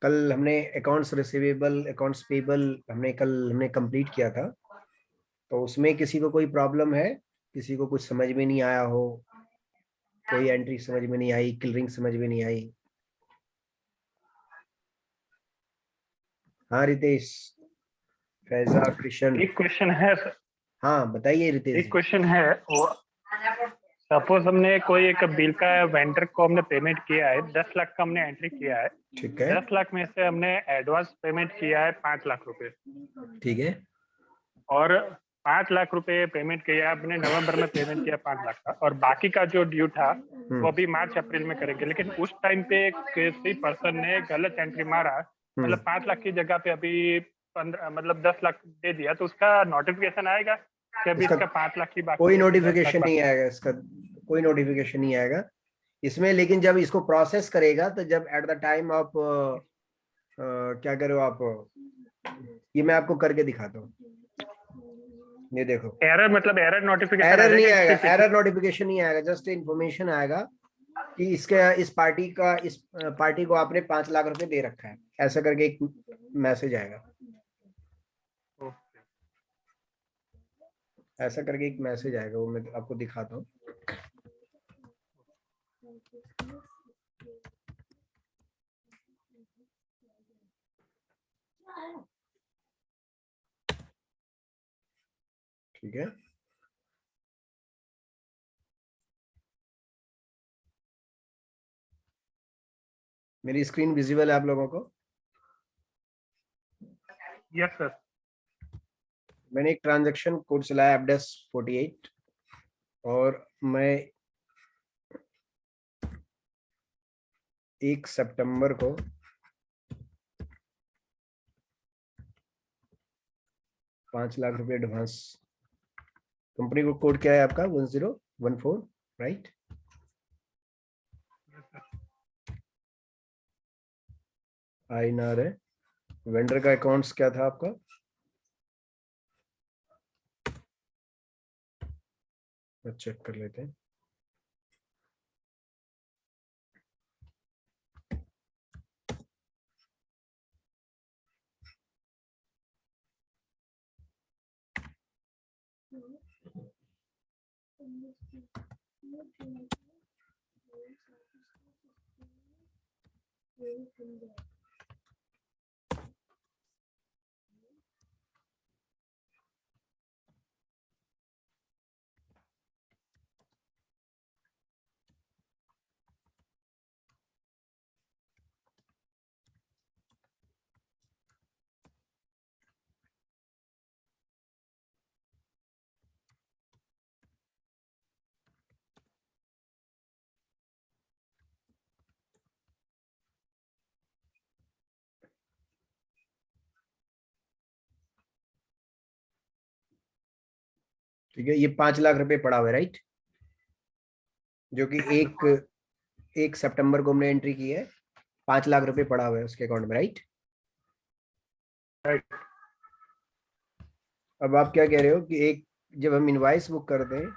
कल हमने accounts receivable accounts payable हमने कंप्लीट किया था। तो उसमें किसी को कोई प्रॉब्लम है? किसी को कुछ समझ में नहीं आया हो? कोई एंट्री समझ में नहीं आई, क्लियरिंग समझ में नहीं आई? हाँ रितेश, फैजा, कृष्ण। एक क्वेश्चन है सर। हाँ बताइए रितेश एक जी। क्वेश्चन है वो, सपोज हमने कोई एक बिल का वेंडर को हमने पेमेंट किया है, 10 लाख का हमने एंट्री किया है। ठीक है। 10 लाख में से हमने एडवांस पेमेंट किया है 5 लाख रुपए, ठीक है। और 5 लाख रुपए पेमेंट किया आपने नवंबर में, पेमेंट किया 5 लाख का, और बाकी का जो ड्यू था वो अभी मार्च अप्रैल में करेंगे। लेकिन उस टाइम पे किसी पर्सन ने गलत एंट्री मारा, मतलब 5 लाख की जगह पे अभी 15 मतलब 10 लाख दे दिया, तो उसका नोटिफिकेशन आएगा कि अभी इसका इसका 5 लाख ही बाकी कोई है कि 10 लाख नोटिफिकेशन नहीं बाकी? आएगा, इसका कोई नोटिफिकेशन नहीं आएगा इसमें। लेकिन जब इसको प्रोसेस करेगा तो जब एट द टाइम ऑफ क्या करो आप, ये मैं आपको करके दिखाता हूँ। ये देखो, एरर मतलब एरर नोटिफिकेशन आ एरर नहीं जाएगा कि आएगा, सिर्फ एरर नोटिफिकेशन नहीं आएगा, जस्ट इन्फॉर्मेशन आएगा कि इस पार्टी को आपने 5 लाख रुपए दे रखा है, ऐसा करके एक मैसेज आएगा। ऐसा करके एक मैसेज आएगा, वो मैं आपको दिखाता हूँ। ठीक है, मेरी स्क्रीन विजिबल है आप लोगों को? Yes sir. मैंने एक ट्रांजैक्शन कोड चलाया एफडेस 48, और मैं 1 सितंबर को 5 लाख रुपए एडवांस। कंपनी को कोड क्या है आपका? 1014, राइट? INR है। वेंडर का अकाउंट्स क्या था आपका? चेक कर लेते हैं। ठीक है, ये 5 लाख रुपए पड़ा हुआ है, राइट? जो कि 1 सितंबर को हमने एंट्री की है। 5 लाख रुपए पड़ा हुआ है उसके अकाउंट में, राइट? राइट। अब आप क्या कह रहे हो कि जब हम इनवाइस बुक करते हैं,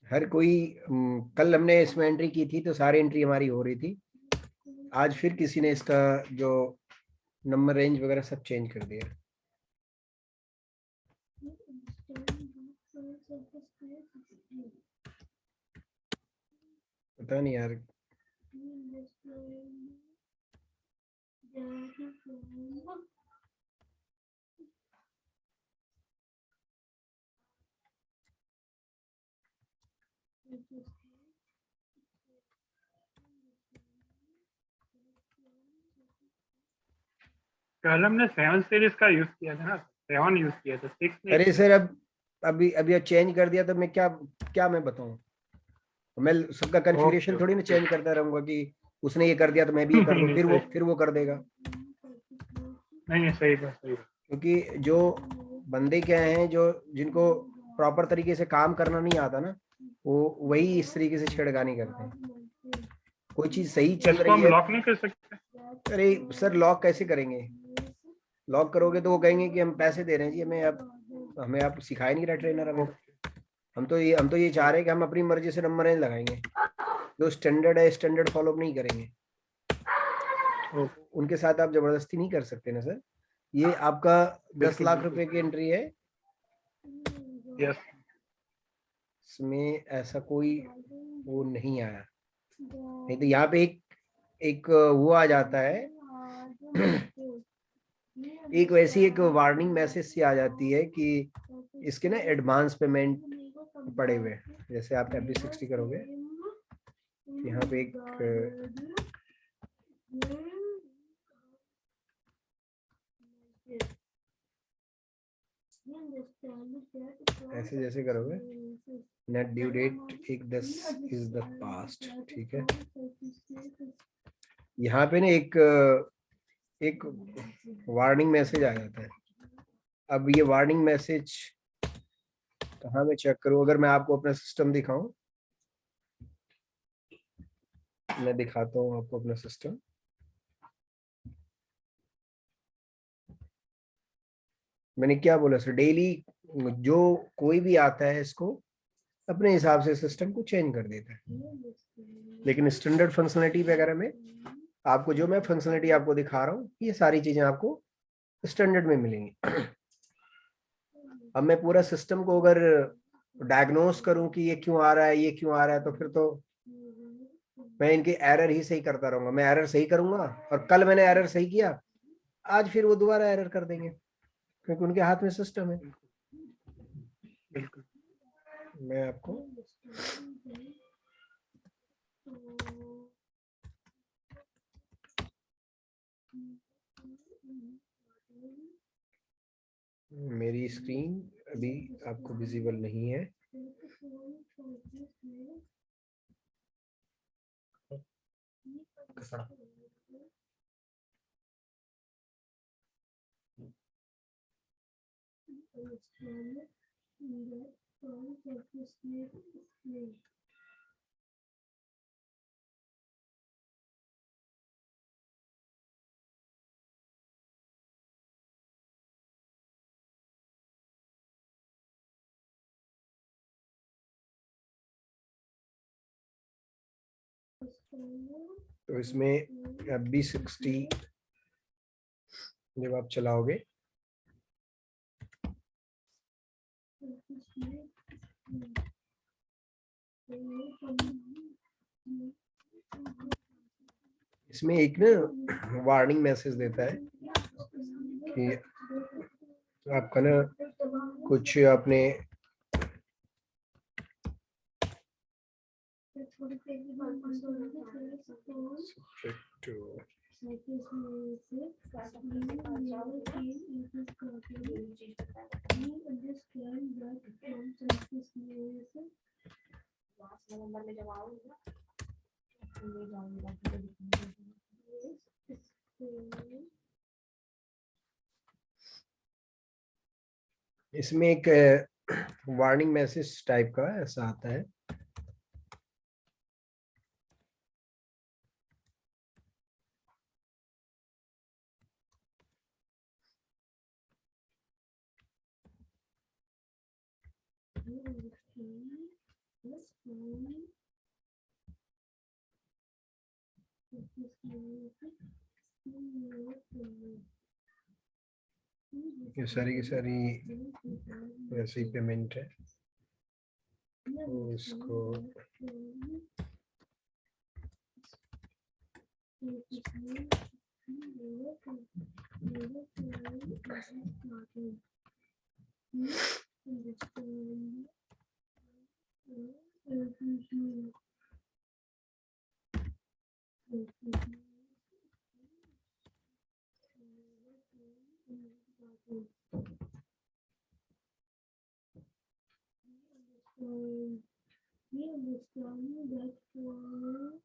हर कोई कल हमने इसमें एंट्री की थी तो सारी एंट्री हमारी हो रही थी। आज फिर किसी ने इसका जो नंबर रेंज वगैरह सब चेंज कर दिया। पता नहीं यार। कल हमने 7 सीरीज का यूज किया था ना, 7 यूज किया था, 6 नहीं अरे किया। सर अब अभी अभी चेंज कर दिया तो मैं क्या क्या मैं बताऊं? मैं सबका ओके कॉन्फ़िगरेशन थोड़ी ना ओके। चेंज करता रहूंगा कि उसने ये कर दिया तो मैं भी ये कर नहीं दूं, नहीं सही, फिर वो कर देगा। नहीं नहीं सही बात, सही बात। क्योंकि जो बंदे क्या हैं, जो जिनको प्रॉपर तरीके से काम करना नहीं आता ना, वो वही इस तरीके से छेड़खानी करते हैं। कोई चीज सही तो चल इसको रही हम है। लॉक नहीं कर सकते? अरे सर लॉक कैसे करेंगे? लॉक करोगे तो वो कहेंगे कि हम पैसे दे रहे हैं जी, हमें आप सिखाए नहीं रहा ट्रेनर हमें तो। ओके हम तो ये चाह रहे हैं कि हम अपनी मर्जी से नंबर नहीं लगाएंगे, जो स्टैंडर्ड है स्टैंडर्ड फॉलो नहीं करेंगे। ओके। उनके साथ आप जबरदस्ती नहीं कर सकते ना सर। ये आपका 10 बिल्कुल लाख बिल्कुल रुपए की एंट्री है, यस। इसमें ऐसा कोई वो नहीं आया। नहीं तो यहाँ पे एक एक वो आ जाता है एक वैसी एक वार्निंग मैसेज सी आ जाती है कि इसके ना एडवांस पेमेंट पड़े हुए हैं। जैसे आप FB60 करोगे, यहाँ पे एक ऐसे जैसे करोगे, net due date 1/10 is the past, ठीक है। यहाँ पे ना एक वार्निंग मैसेज आ जाता है। अब ये वार्निंग मैसेज कहाँ मैं चेक करूँ? अगर मैं आपको अपना सिस्टम दिखाऊं, मैं दिखाता हूँ आपको अपना सिस्टम। मैंने क्या बोला सर, डेली जो कोई भी आता है इसको अपने हिसाब से सिस्टम को चेंज कर देता है। लेकिन स्टैंडर्ड फंक्शनलिटी वगैरह में आपको जो मैं फंक्शनलिटी आपको दिखा रहा हूँ, ये सारी चीजें आपको स्टैंडर्ड में मिलेंगी। अब मैं पूरा सिस्टम को अगर डायग्नोस करूं कि ये क्यों आ रहा है, ये क्यों आ रहा है, तो फिर तो मैं इनके एरर ही सही करता रहूंगा। मैं एरर सही करूंगा और कल मैंने एरर सही किया, आज फिर वो दोबारा एरर कर देंगे, क्योंकि उनके हाथ में सिस्टम है। बिल्कुल। मैं आपको मेरी स्क्रीन अभी आपको विजिबल नहीं है। तो इसमें FB60 जब आप चलाओगे, इसमें एक ना वार्निंग मैसेज देता है कि आपका ना कुछ आपने subject to इसमें एक वार्निंग मैसेज टाइप का ऐसा आता है। ये सारी की सारी वैसी पेमेंट है, तो इसको we understand that the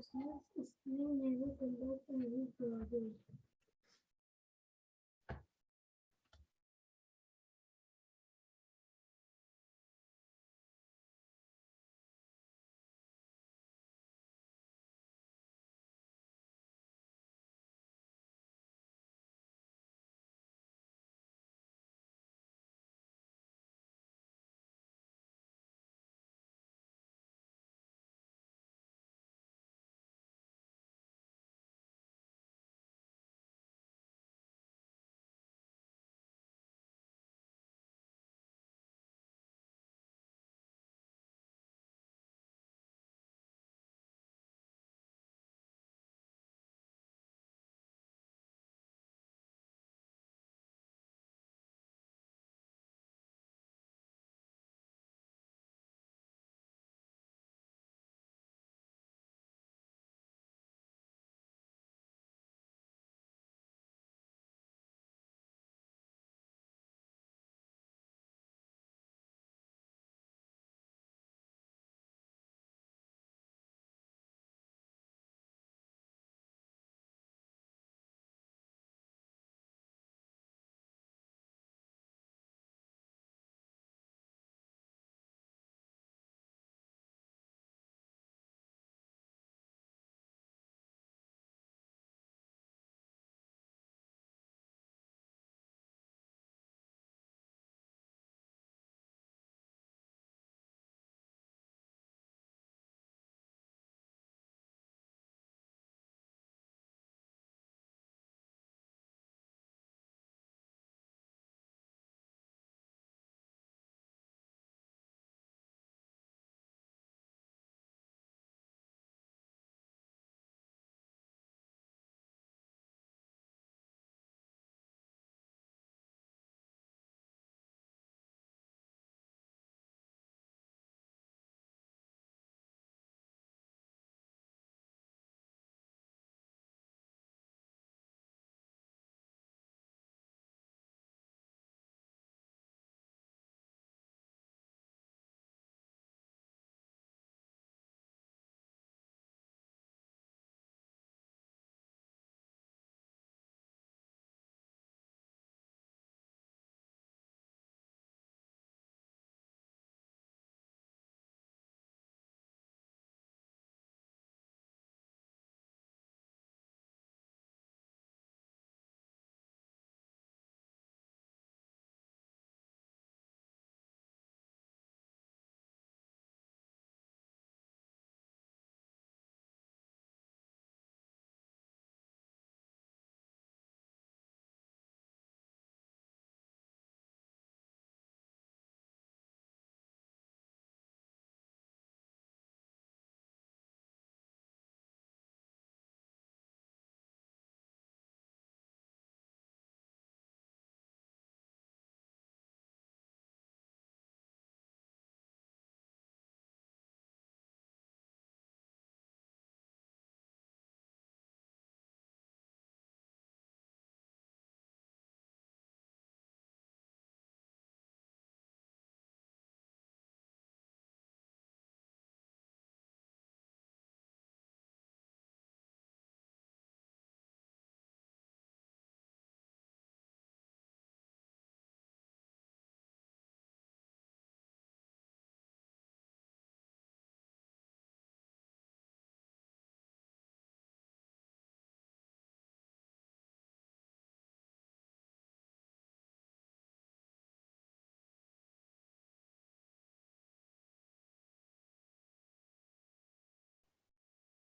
surface use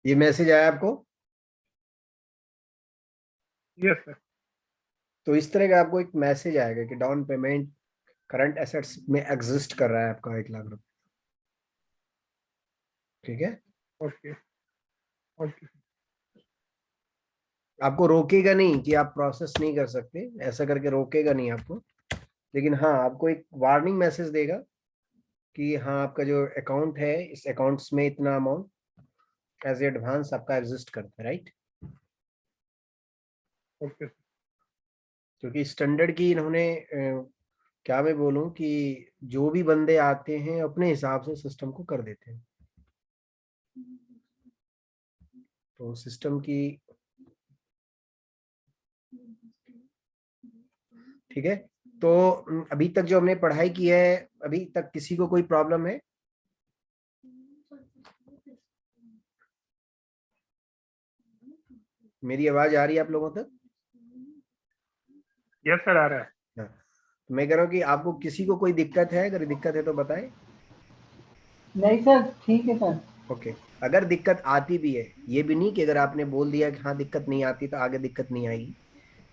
ये मैसेज आया आपको? Yes sir. तो इस तरह का आपको एक मैसेज आएगा कि डाउन पेमेंट करंट एसेट्स में एग्जिस्ट कर रहा है आपका 1,00,000 रुपए। ठीक है, ओके ओके। आपको रोकेगा नहीं कि आप प्रोसेस नहीं कर सकते, ऐसा करके रोकेगा नहीं आपको, लेकिन हाँ आपको एक वार्निंग मैसेज देगा कि हाँ आपका जो अकाउंट है इस अकाउंट्स में इतना अमाउंट एज एडवांस आपका एग्जिस्ट करता है, राइट। ओके क्योंकि स्टैंडर्ड की इन्होंने क्या मैं बोलूं कि जो भी बंदे आते हैं अपने हिसाब से सिस्टम को कर देते हैं, तो सिस्टम की, ठीक है। तो अभी तक जो हमने पढ़ाई की है, अभी तक किसी को कोई प्रॉब्लम है? मेरी आवाज आ रही है आप लोगों तक? यस सर आ रहा है। हाँ, तो मैं कह रहा हूँ कि आपको किसी को कोई दिक्कत है, अगर दिक्कत है तो बताएं। नहीं सर, ठीक है सर। ओके, अगर दिक्कत आती भी है, ये भी नहीं कि अगर आपने बोल दिया कि हाँ दिक्कत नहीं आती तो आगे दिक्कत नहीं आएगी।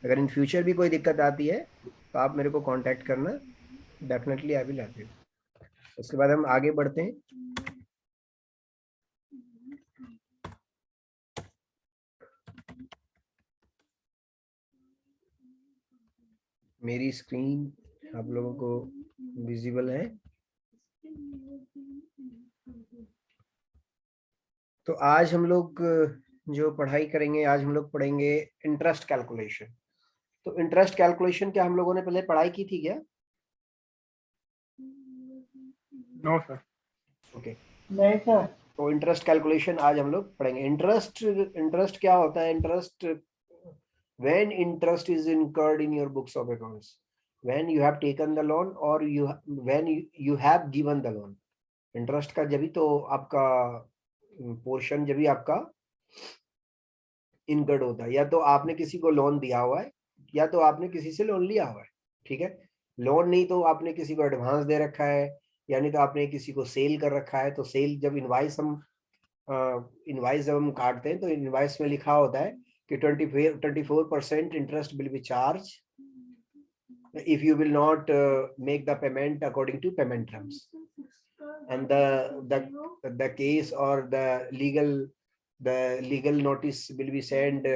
अगर इन फ्यूचर भी कोई दिक्कत आती है तो आप मेरे को कांटेक्ट करना, definitely I will help you. उसके बाद हम आगे बढ़ते हैं। मेरी स्क्रीन आप लोगों को विजिबल है? तो आज हम लोग जो पढ़ाई करेंगे, आज हम लोग पढ़ेंगे इंटरेस्ट कैलकुलेशन। तो इंटरेस्ट कैलकुलेशन क्या हम लोगों ने पहले पढ़ाई की थी क्या? No sir. ओके, नहीं सर। तो इंटरेस्ट कैलकुलेशन आज हम लोग पढ़ेंगे। इंटरेस्ट इंटरेस्ट क्या होता है? Interest when interest is incurred in your books of accounts, when you have taken the loan or when you have given the loan। Interest का जब भी तो आपका पोर्शन जब भी आपका इनकर्ड होता है, या तो आपने किसी को लोन दिया हुआ है या तो आपने किसी से लोन लिया हुआ है। ठीक है, लोन नहीं तो आपने किसी को एडवांस दे रखा है, यानी तो आपने किसी को सेल कर रखा है। तो सेल जब इनवाइस जब हम काटते हैं तो इनवाइस में लिखा होता है कि 24% interest will be charge if you will not make the payment according to payment terms, and the case or the legal notice will be sent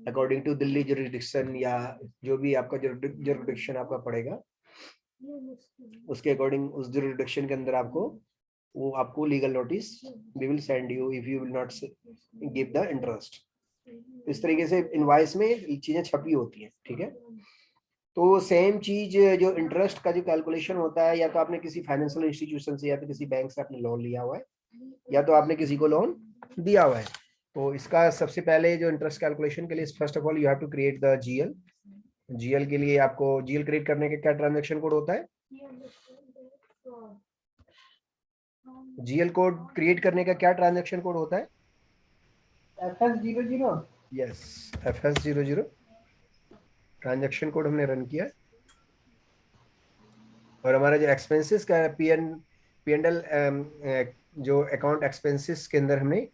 according to Delhi jurisdiction, या जो भी आपका jurisdiction आपका पड़ेगा उसके अकॉर्डिंग, उस jurisdiction के अंदर आपको legal notice we will send you if you will not give the interest। इस तरीके से इनवॉइस में चीजें छपी होती हैं। ठीक है, तो सेम चीज जो इंटरेस्ट का जो कैलकुलेशन होता है, या तो आपने किसी फाइनेंशियल इंस्टीट्यूशन से या तो किसी बैंक से आपने लोन लिया हुआ है या तो आपने किसी को लोन दिया हुआ है। तो इसका सबसे पहले जो इंटरेस्ट कैलकुलेशन के लिए, first of all you have to create the GL. GL के लिए आपको जीएल क्रिएट करने के क्या ट्रांजैक्शन कोड होता है? जीएल कोड क्रिएट करने का क्या ट्रांजैक्शन कोड होता है? FS00। Yes, FS00 transaction code हमने रन किया। और हमारा जो एक्सपेंसेस का पीएनएल जो अकाउंट एक्सपेंसेस के अंदर हमने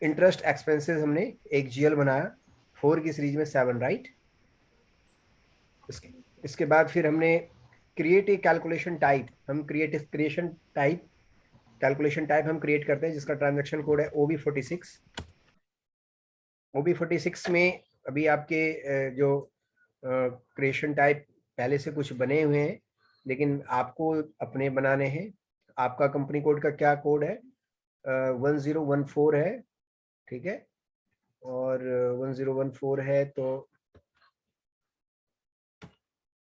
इंटरेस्ट एक्सपेंसेस हमने एक जीएल बनाया 4 की सीरीज में 7, राइट। इसके बाद फिर हमने क्रिएट ए कैलकुलेशन टाइप, हम कैलकुलेशन टाइप हम क्रिएट करते हैं जिसका ट्रांजैक्शन कोड है OB46। OB46 में अभी आपके जो क्रिएशन टाइप पहले से कुछ बने हुए हैं, लेकिन आपको अपने बनाने हैं। आपका कंपनी कोड का क्या कोड है? 1014 है। ठीक है, और 1014 है तो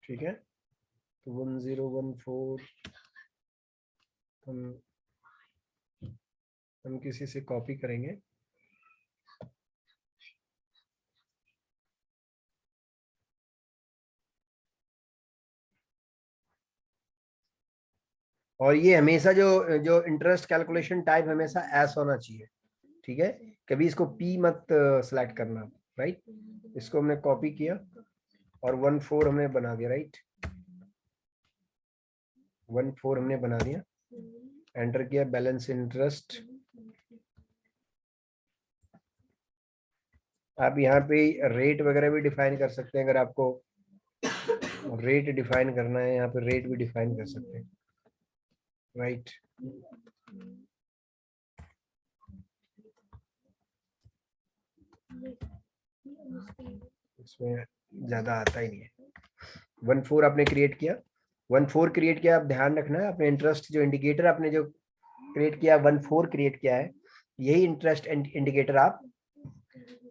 ठीक है, तो 1014 हम किसी से कॉपी करेंगे। और ये हमेशा जो जो इंटरेस्ट कैलकुलेशन टाइप हमेशा एस होना चाहिए। ठीक है, कभी इसको पी मत सिलेक्ट करना, राइट। इसको हमने कॉपी किया और 14 हमने बना दिया, राइट। 14 हमने बना दिया, एंटर किया, बैलेंस इंटरेस्ट आप यहाँ पे रेट वगैरह भी डिफाइन कर सकते हैं, अगर आपको रेट डिफाइन करना है यहाँ पे रेट भी डिफाइन कर सकते हैं, राइट। इसमें ज्यादा आता ही नहीं है। 1.4 आपने क्रिएट किया, 1.4 क्रिएट किया, आप ध्यान रखना है अपने इंटरेस्ट जो इंडिकेटर आपने जो क्रिएट किया 1.4 क्रिएट किया है, यही इंटरेस्ट इंडिकेटर आप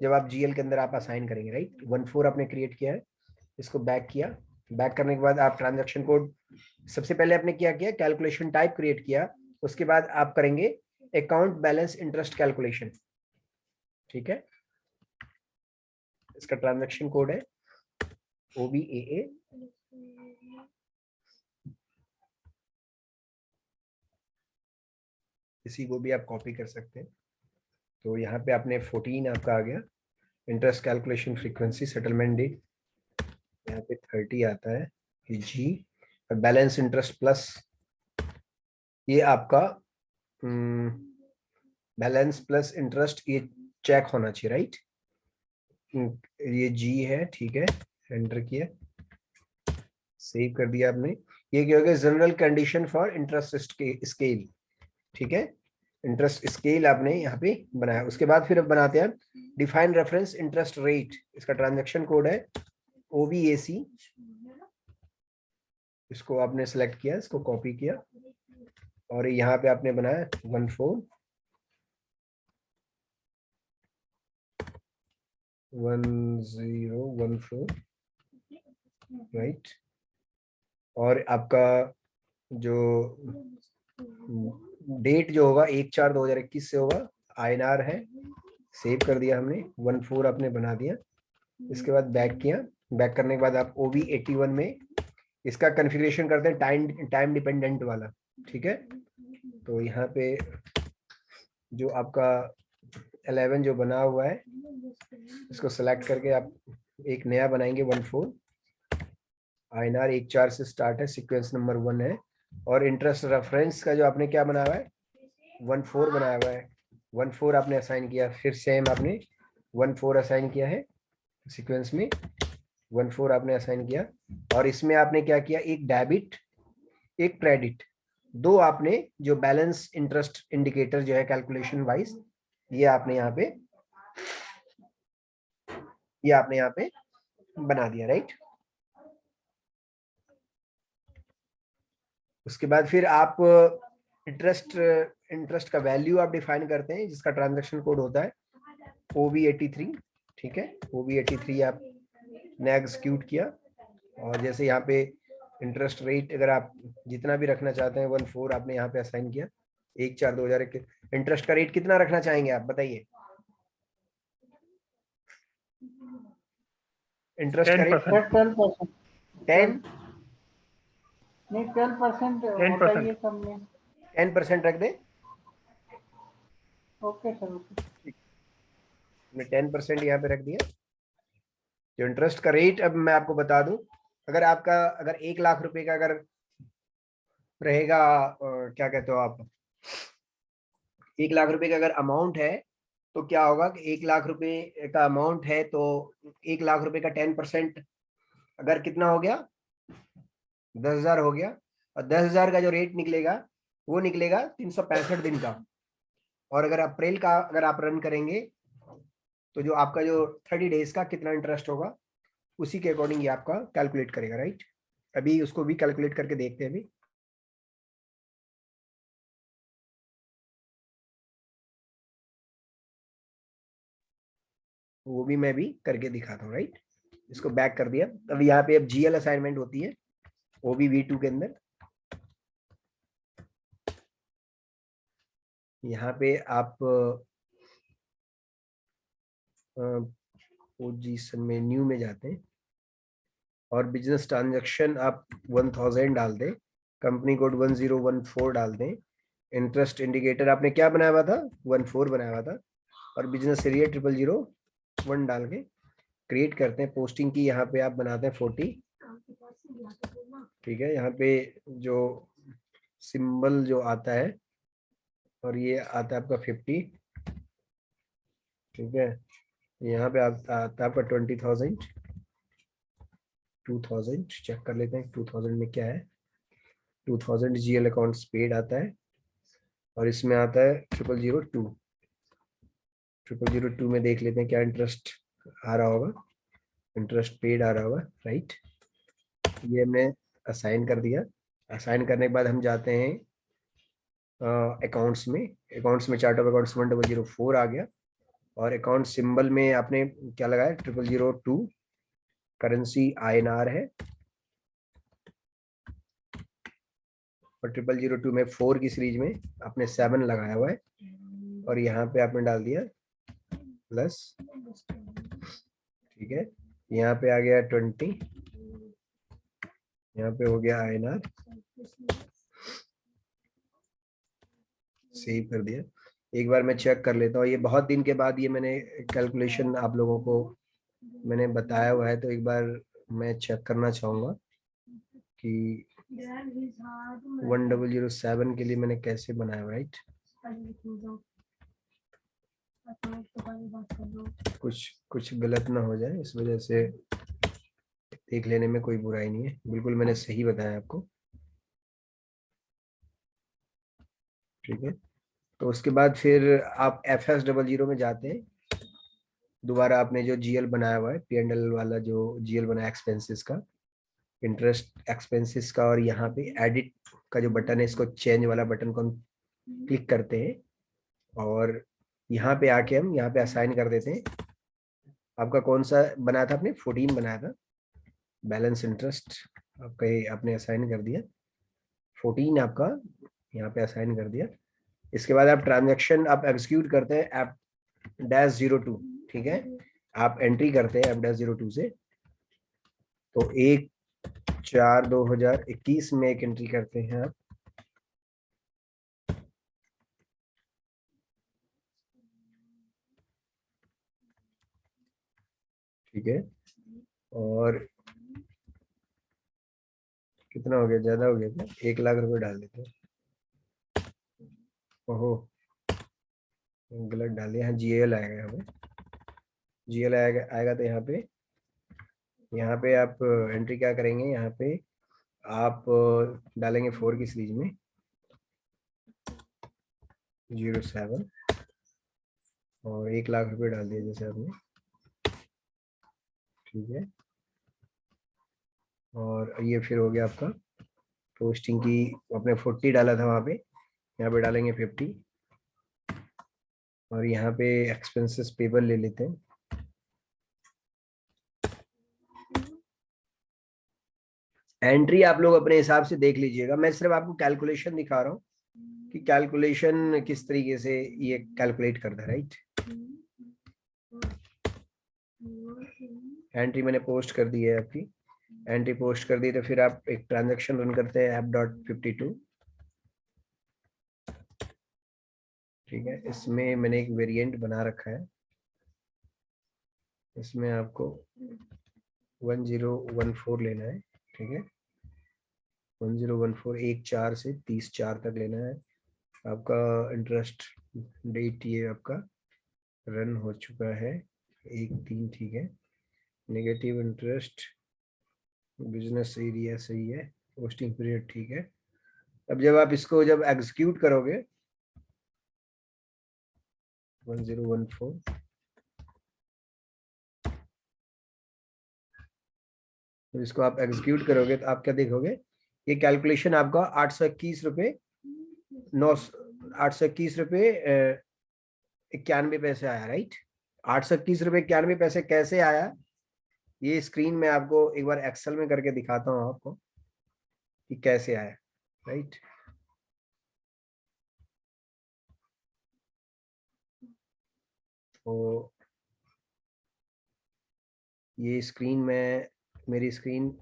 जब आप जीएल के अंदर आप असाइन करेंगे, राइट। 1.4 आपने क्रिएट किया है, इसको बैक किया, बैक करने के बाद आप ट्रांजैक्शन कोड सबसे पहले आपने क्या किया, कैलकुलेशन टाइप क्रिएट किया, उसके बाद आप करेंगे अकाउंट बैलेंस इंटरेस्ट कैलकुलेशन, ठीक है। इसका ट्रांजैक्शन कोड है OBAA, इसी को भी आप कॉपी कर सकते हैं। तो यहाँ पे आपने 14 आपका आ गया, interest calculation frequency settlement date, यहाँ पे 30 आता है कि जी, और बैलेंस इंटरेस्ट प्लस ये आपका बैलेंस प्लस इंटरेस्ट ये चेक होना चाहिए, राइट। ये जी है, ठीक है, एंटर किया, सेव कर दिया आपने। ये क्या हो गया, general condition for interest scale, ठीक है, इंटरेस्ट स्केल आपने यहाँ पे बनाया। उसके बाद फिर अब बनाते हैं डिफाइन रेफरेंस इंटरेस्ट रेट, इसका ट्रांजैक्शन कोड है OBAC, इसको आपने सेलेक्ट किया, इसको कॉपी किया और यहाँ पे आपने बनाया 1.4 1014, राइट। और आपका जो डेट जो होगा 1/4/2021 से होगा, INR है, सेव कर दिया हमने, 1.4 आपने बना दिया। इसके बाद बैक किया, बैक करने के बाद आप OB81 में इसका कॉन्फ़िगरेशन करते हैं टाइम डिपेंडेंट वाला, ठीक है। तो यहाँ पे जो आपका 11 जो बना हुआ है इसको सेलेक्ट करके आप एक नया बनाएंगे 1.4, INR 1/4 से स्टार्ट है, सीक्वेंस नंबर 1 है, और इंटरेस्ट रेफरेंस का जो आपने क्या बनाया हुआ है 1.4 बनाया हुआ है, 1.4 आपने असाइन किया, फिर सेम आपने 1.4 असाइन किया है सीक्वेंस में, 1.4 आपने असाइन किया, और इसमें आपने क्या किया, एक डेबिट एक क्रेडिट, दो आपने जो बैलेंस इंटरेस्ट इंडिकेटर जो है कैलकुलेशन वाइज ये आपने यहाँ पे बना दिया, राइट। उसके बाद फिर आप इंटरेस्ट का वैल्यू आप डिफाइन करते हैं जिसका ट्रांजैक्शन कोड होता है OB83, ठीक है। OB83 आप ने एग्जीक्यूट किया, और जैसे यहाँ पे इंटरेस्ट रेट अगर आप जितना भी रखना चाहते हैं 1.4 आपने यहाँ पे असाइन किया, 1/4/2021 इंटरेस्ट का रेट कितना रखना चाहेंगे आप बताइए, इंटरेस्ट का रेट 12%। 10 नहीं 12% होता ही है सब में। 10% रख दें, ओके सर, ओके। हमने 10% यहाँ पे रख दिया। जो इंटरेस्ट का रेट अब मैं आपको बता दूं, अगर 1 लाख रुपए का अगर रहेगा, क्या कहते हो आप, 1 लाख रुपए का अगर अमाउंट है तो क्या होगा कि 1 लाख रुपए का अमाउंट है तो 1 लाख रुपए का 10% अगर कितना हो गया 10,000 हो गया, और 10,000 का जो रेट निकलेगा वो निकलेगा 365 दिन का, और अगर अप्रैल का अगर आप रन करेंगे तो जो आपका जो 30 डेज का कितना इंटरेस्ट होगा उसी के अकॉर्डिंग ये आपका कैलकुलेट करेगा, राइट। अभी उसको भी कैलकुलेट करके देखते हैं अभी। वो भी मैं भी करके दिखाता हूँ, राइट। इसको बैक कर दिया, अब यहाँ पे अब GL असाइनमेंट होती है OBV2 के अंदर। यहाँ पे आप पोजीशन में न्यू में जाते हैं और बिजनेस ट्रांजैक्शन आप 1000 डाल दें, कंपनी कोड 1014 डाल दें, इंटरेस्ट इंडिकेटर आपने क्या बनाया हुआ था 1.4 बनाया हुआ था, और बिजनेस एरिया 0001 डाल के क्रिएट करते हैं। पोस्टिंग की यहाँ पे आप बनाते हैं 40, ठीक है। यहाँ पे जो सिंबल जो आता है और ये आता है आपका 50, ठीक है। यहाँ पे आता है आपका 20,000, 2000 चेक कर लेते हैं 2000 में क्या है। 2000 GL अकाउंट्स पेड आता है और इसमें आता है 0002। 0002 में देख लेते हैं क्या इंटरेस्ट आ रहा होगा। इंटरेस्ट पेड आ रहा होगा, राइट। ये हमने असाइन कर दिया। असाइन करने के बाद हम जाते हैं अकाउंट्स में। अकाउंट्स में चार्ट ऑफ अकाउंट्स 1004 आ गया और अकाउंट सिंबल में आपने क्या लगाया 0002। करेंसी INR है और 0002 में 4 की सीरीज में आपने 7 लगाया हुआ है और यहाँ पे आपने डाल दिया प्लस, ठीक है। यहाँ पे आ गया 20, यहाँ पे हो गया INR, सेव कर दिया। एक बार मैं चेक कर लेता हूँ, ये बहुत दिन के बाद ये मैंने कैलकुलेशन आप लोगों को मैंने बताया हुआ है, तो एक बार मैं चेक करना चाहूँगा कि 1007 के लिए मैंने कैसे बनाया, राइट। कुछ गलत ना हो जाए, इस वजह से देख लेने में कोई बुराई नहीं है। बिल्कुल मैंने सही बताया आपको, ठीक है। तो उसके बाद फिर आप FS00 में जाते हैं। दोबारा आपने जो GL बनाया हुआ है, P&L वाला जो GL बनाया एक्सपेंसेस का, इंटरेस्ट एक्सपेंसेस का, और यहाँ पे एडिट का जो बटन है, इसको चेंज वाला बटन को हम क्लिक करते हैं और यहाँ पे आके हम यहाँ पे असाइन कर देते हैं। आपका कौन सा बनाया था आपने? 14 बनाया था बैलेंस इंटरेस्ट आपका, ये आपने असाइन कर दिया 14 आपका यहाँ पे असाइन कर दिया। इसके बाद आप ट्रांजैक्शन आप एग्जीक्यूट करते हैं F-02, ठीक है। आप एंट्री करते हैं F-02 से, तो 1/4/2021 में एक एंट्री करते हैं आप, ठीक है। और कितना हो गया, ज्यादा हो गया क्या? 1 लाख रुपए डाल देते हैं। ओहो, गलत डाल दिया। हाँ, GL आएगा हमें, GL आएगा तो यहाँ पे आप एंट्री क्या करेंगे, यहाँ पे आप डालेंगे 4 की सीरीज में 07 और 1 लाख रुपए डाल दिए जैसे आपने, ठीक है। और ये फिर हो गया आपका पोस्टिंग की, आपने 40 डाला था वहाँ पे, यहाँ पे डालेंगे 50 और यहाँ पे एक्सपेंसेस पेबल ले लेते हैं। एंट्री आप लोग अपने हिसाब से देख लीजिएगा, मैं सिर्फ आपको कैलकुलेशन दिखा रहा हूँ कि कैलकुलेशन किस तरीके से ये कैलकुलेट करता है, राइट। एंट्री मैंने पोस्ट कर दी है आपकी, एंट्री पोस्ट कर दी, तो फिर आप एक ट्रांजैक्शन रन करते हैं F.52, ठीक है। इसमें मैंने एक वेरिएंट बना रखा है, इसमें आपको 1014 लेना है, ठीक है। 1014 1/4 से 30/4 तक लेना है। आपका इंटरेस्ट डेट ये आपका रन हो चुका है 1/3, ठीक है। नेगेटिव इंटरेस्ट बिजनेस एरिया सही है, पोस्टिंग पीरियड ठीक है। अब जब आप इसको जब एग्जीक्यूट करोगे 1014, तो इसको आप एग्जीक्यूट करोगे तो आप क्या देखोगे, ये कैलकुलेशन आपका 821 रुपये 91 पैसे आया, राइट। 821 रुपये 91 पैसे कैसे आया, ये स्क्रीन में आपको एक बार एक्सेल में करके दिखाता हूँ आपको कि कैसे आया, राइट। तो ये स्क्रीन में, मेरी स्क्रीन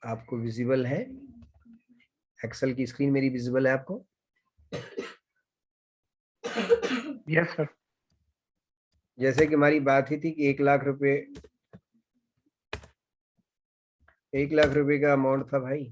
आपको विजिबल है, एक्सेल की स्क्रीन मेरी विजिबल है आपको? Yes sir. जैसे कि हमारी बात ही थी कि 1 लाख रुपए का अमाउंट था भाई,